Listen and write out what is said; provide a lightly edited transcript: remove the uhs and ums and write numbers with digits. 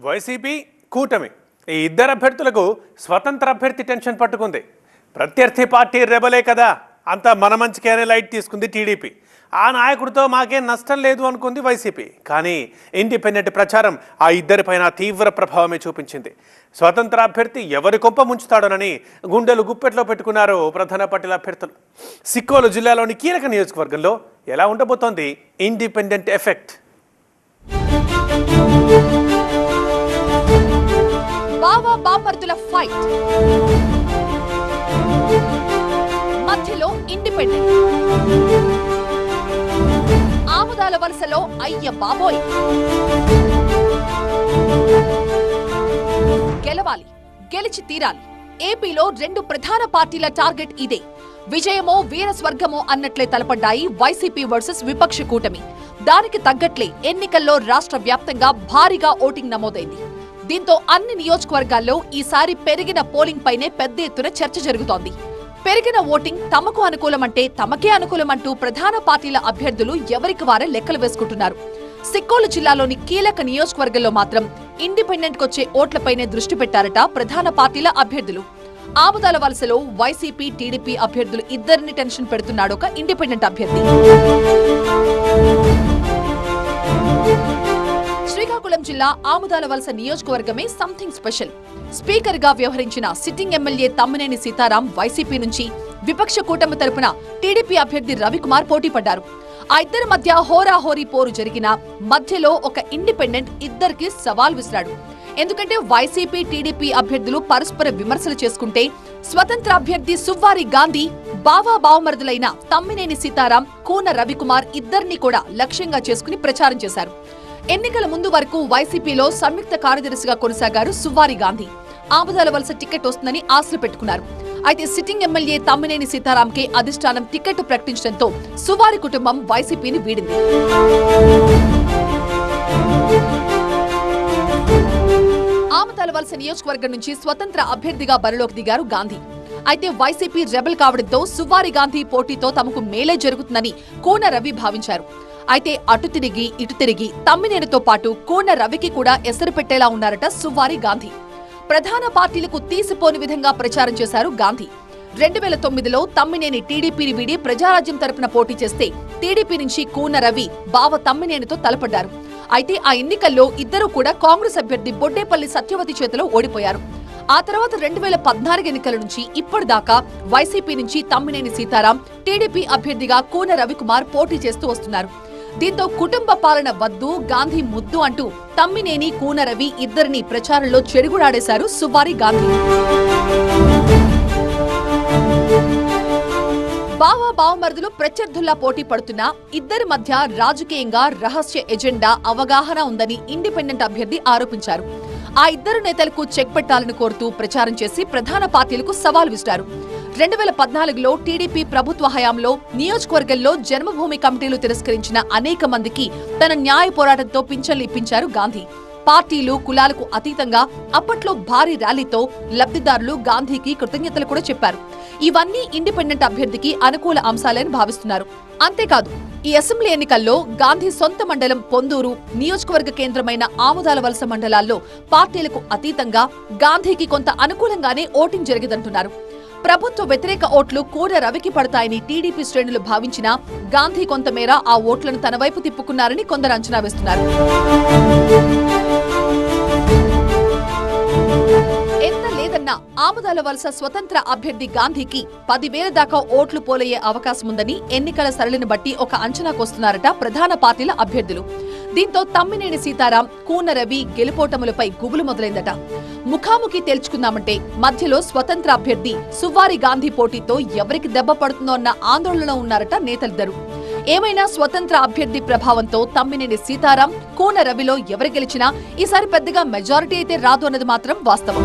YCP కూటమి ఈ ఇద్దరు అభ్యర్థులకు స్వతంత్ర అభ్యర్థి టెన్షన్ పట్టుకుంది. ప్రత్యర్థి పార్టీ రెబలే కదా, అంతా మన మంచికేనే లైట్ తీసుకుంది టీడీపీ. ఆ నాయకుడితో మాకేం నష్టం లేదు అనుకుంది వైసీపీ. కానీ ఇండిపెండెంట్ ప్రచారం ఆ ఇద్దరిపైన తీవ్ర ప్రభావమే చూపించింది. స్వతంత్ర అభ్యర్థి ఎవరి కొంప ముంచుతాడోనని గుండెలు గుప్పెట్లో పెట్టుకున్నారు ప్రధాన పార్టీల అభ్యర్థులు. సిక్కోలు జిల్లాలోని కీలక నియోజకవర్గంలో ఎలా ఉండబోతోంది ఇండిపెండెంట్ ఎఫెక్ట్? బావా బాపర్తుల ఫైట్ మధ్యలో ఇండిపెండెంట్, ఆముదాల వలసలో అయ్య బాబోయ్. గెలవాలి, గెలిచి తీరాలి. ఏపీలో రెండు ప్రధాన పార్టీల టార్గెట్ ఇదే. విజయమో వీర స్వర్గమో అన్నట్లే తలపడ్డాయి వైసీపీ వర్సెస్ విపక్ష కూటమి. దానికి తగ్గట్లే ఎన్నికల్లో రాష్ట్ర వ్యాప్తంగా భారీగా ఓటింగ్ నమోదైంది. దీంతో అన్ని నియోజకవర్గాల్లో ఈసారి పెరిగిన పోలింగ్ పైనే పెద్ద ఎత్తున చర్చ జరుగుతోంది. పెరిగిన ఓటింగ్ తమకు అనుకూలమంటే తమకే అనుకూలమంటూ ప్రధాన పార్టీల అభ్యర్థులు ఎవరికి వారే లెక్కలు వేసుకుంటున్నారు. సిక్కోలు జిల్లాలోని కీలక నియోజకవర్గంలో మాత్రం ఇండిపెండెంట్ కొచ్చే ఓట్లపైనే దృష్టి పెట్టారట ప్రధాన పార్టీల అభ్యర్థులు. ఆముదాల వలసలో వైసీపీ టీడీపీ అభ్యర్థులు ఇద్దరిని టెన్షన్ పెడుతున్నాడు ఒక ఇండిపెండెంట్ అభ్యర్థి. శ్రీకాకుళం జిల్లా ఆముదాల వలస నియోజకవర్గమే సంథింగ్ స్పెషల్. స్పీకర్ గా వ్యవహరించిన sitting MLA Tammineni Sitaram YCP నుంచి, విపక్ష కూటమి తరపున టీడీపీ అభ్యర్థి రవికుమార్ పోటీ పడ్డారు. ఆ ఇద్దరి మధ్య హోరాహోరీ పోరు జరిగిన మధ్యలో ఒక ఇండిపెండెంట్ ఇద్దరికి సవాల్ విసిరాడు. ఎందుకంటే వైసీపీ టీడీపీ అభ్యర్థులు పరస్పర విమర్శలు చేసుకుంటే, స్వతంత్ర అభ్యర్థి సువ్వారి గాంధీ బావా బావమరుదులైన తమ్మినేని సీతారాం, కూన రవికుమార్ ఇద్దరిని కూడా లక్ష్యంగా చేసుకుని ప్రచారం చేశారు. ఎన్నికల ముందు వరకు వైసీపీలో సంయుక్త కార్యదర్శిగా కొనసాగారు సువ్వారి గాంధీ. ఆముదాల వలస టికెట్ వస్తుందని ఆశలు పెట్టుకున్నారు. అయితే సిట్టింగ్ ఎమ్మెల్యే తమ్మినేని సీతారాంకే అధిష్టానం టికెట్ ప్రకటించడంతో సువ్వారి కుటుంబం వైసీపీని వీడింది. ఆముదాల వలస నియోజకవర్గం నుంచి స్వతంత్ర అభ్యర్థిగా బరిలోకి దిగారు గాంధీ. అయితే వైసీపీ రెబల్ కావడంతో సువ్వారి గాంధీ పోటీతో తమకు మేలే జరుగుతుందని కూన రవి భావించారు. అయితే అటు తిరిగి ఇటు తిరిగి తమ్మినేనితో పాటు కూన రవికి కూడా ఎసరు పెట్టేలా ఉన్నారట సువ్వారి గాంధీ. ప్రధాన పార్టీలకు తీసిపోని విధంగా ప్రచారం చేశారు గాంధీ. 2009లో తమ్మినేని టీడీపీని వీడి ప్రజారాజ్యం తరపున పోటీ చేస్తే టీడీపీ నుంచి కూన రవి బావ తమ్మినేనితో తలపడ్డారు. అయితే ఆ ఎన్నికల్లో ఇద్దరూ కూడా కాంగ్రెస్ అభ్యర్థి బొడ్డేపల్లి సత్యవతి చేతిలో ఓడిపోయారు. ఆ తర్వాత 2014 ఎన్నికల నుంచి ఇప్పటిదాకా వైసీపీ నుంచి తమ్మినేని సీతారాం, టీడీపీ అభ్యర్థిగా కూన రవికుమార్ పోటీ చేస్తూ వస్తున్నారు. దీంతో కుటుంబ పాలన వద్దు, గాంధీ ముద్దు అంటూ తమ్మినేని, కూన రవి ఇద్దరిని ప్రచారంలో చెడుగుడాడేశారు సువ్వారి గాంధీ. బావా బావమరుదులు ప్రత్యర్థుల్లా పోటీ పడుతున్నా ఇద్దరి మధ్య రాజకీయంగా రహస్య ఎజెండా, అవగాహన ఉందని ఇండిపెండెంట్ అభ్యర్థి ఆరోపించారు. ఆ ఇద్దరు నేతలకు చెక్ పెట్టాలని కోరుతూ ప్రచారం చేసి ప్రధాన పార్టీలకు సవాల్ విసిరారు. 2014లో టీడీపీ ప్రభుత్వ హయాంలో నియోజకవర్గంలో జన్మభూమి కమిటీలు తిరస్కరించిన అనేక మందికి తన న్యాయ పోరాటంతో పింఛన్లు ఇప్పించారు గాంధీ. పార్టీలు, కులాలకు అతీతంగా అప్పట్లో భారీ ర్యాలీతో లబ్ధిదారులు గాంధీకి కృతజ్ఞతలు కూడా చెప్పారు. ఇవన్నీ ఇండిపెండెంట్ అభ్యర్థికి అనుకూల అంశాలని భావిస్తున్నారు. అంతేకాదు, ఈ అసెంబ్లీ ఎన్నికల్లో గాంధీ సొంత మండలం పొందూరు, నియోజకవర్గ కేంద్రమైన ఆముదాల వలస మండలాల్లో పార్టీలకు అతీతంగా గాంధీకి కొంత అనుకూలంగానే ఓటింగ్ జరిగిందంటున్నారు. ప్రభుత్వ వ్యతిరేక ఓట్లు కూన రవికి పడతాయని టీడీపీ శ్రేణులు భావించినా గాంధీ కొంతమేర ఆ ఓట్లను తన వైపు తిప్పుకున్నారని కొందరు అంచనా వేస్తున్నారు. ఎంత లేదన్నా ఆముదాల వలస స్వతంత్ర అభ్యర్థి గాంధీకి 10,000 దాకా ఓట్లు పోలయ్యే అవకాశం ఉందని ఎన్నికల సరళిని బట్టి ఒక అంచనాకొస్తున్నారట ప్రధాన పార్టీల అభ్యర్థులు. దీంతో తమ్మినేని సీతారాం, కూన రవి గెలుపోటములపై గుబులు మొదలైందట. ముఖాముఖి తేల్చుకుందామంటే మధ్యలో స్వతంత్ర అభ్యర్థి సువ్వారి గాంధీ పోటీతో ఎవరికి దెబ్బ పడుతుందో అన్న ఆందోళనలో ఉన్నారట నేతలిద్దరు. ఏమైనా స్వతంత్ర అభ్యర్థి ప్రభావంతో తమ్మినేని సీతారాం, కూన రవిలో ఎవరు గెలిచినా ఈసారి పెద్దగా మెజారిటీ అయితే రాదు అన్నది మాత్రం వాస్తవం.